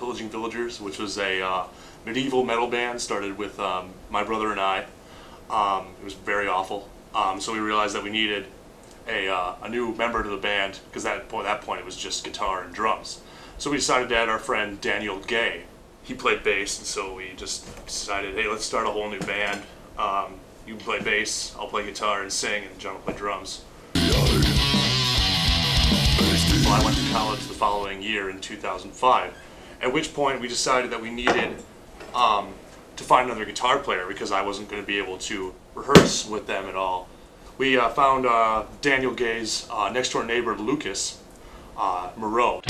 Pillaging Villagers, which was a medieval metal band started with my brother and I. It was very awful. So we realized that we needed a new member to the band, because at that point it was just guitar and drums. So we decided to add our friend Daniel Gay. He played bass, and so we just decided, hey, let's start a whole new band. You can play bass, I'll play guitar and sing, and John will play drums. Well, I went to college the following year in 2005, at which point we decided that we needed to find another guitar player, because I wasn't going to be able to rehearse with them at all. We found Daniel Gay's next door neighbor, Lucas Moreau.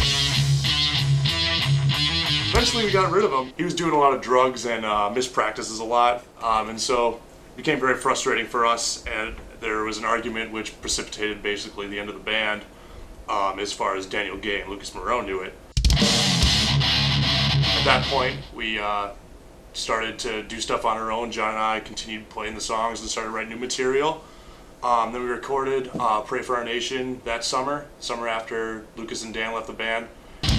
Eventually we got rid of him. He was doing a lot of drugs and missed practices a lot, and so it became very frustrating for us, and there was an argument which precipitated basically the end of the band, as far as Daniel Gay and Lucas Moreau knew it. At that point, we started to do stuff on our own. John and I continued playing the songs and started writing new material. Then we recorded Pray for Our Nation that summer after Lucas and Dan left the band. We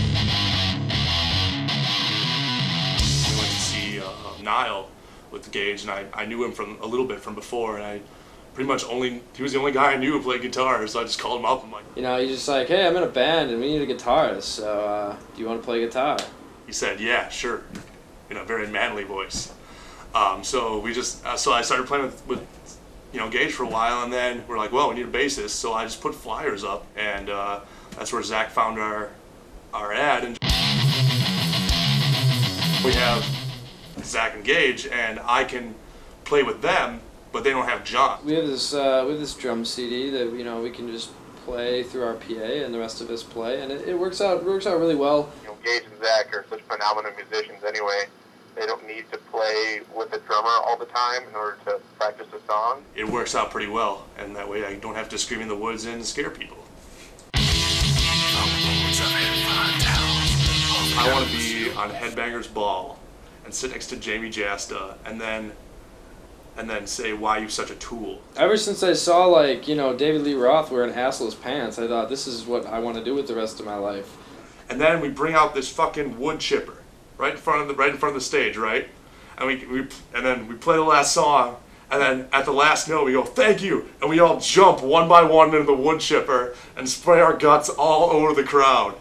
went to see Niall with Gage, and I knew him a little bit from before, and I pretty much he was the only guy I knew who played guitar, so I just called him up. I'm like, you know, he's just like, hey, I'm in a band and we need a guitarist, so do you want to play guitar? He said, yeah, sure, in a very manly voice. So I started playing with Gage for a while, and then we're like, well, we need a bassist, so I just put flyers up, and that's where Zach found our ad, and we have Zach and Gage, and I can play with them, but they don't have John. We have this drum CD that we can just play through our PA, and the rest of us play, and it works out really well. Gage and Zach are such phenomenal musicians anyway. They don't need to play with a drummer all the time in order to practice a song. It works out pretty well, and that way I don't have to scream in the woods and scare people. I want to be on Headbangers Ball and sit next to Jamie Jasta, and then say, why are you such a tool? Ever since I saw David Lee Roth wearing assless pants, I thought this is what I want to do with the rest of my life. And then we bring out this fucking wood chipper right in front of the stage, right? And then we play the last song, and then at the last note we go, thank you, and we all jump one by one into the wood chipper and spray our guts all over the crowd.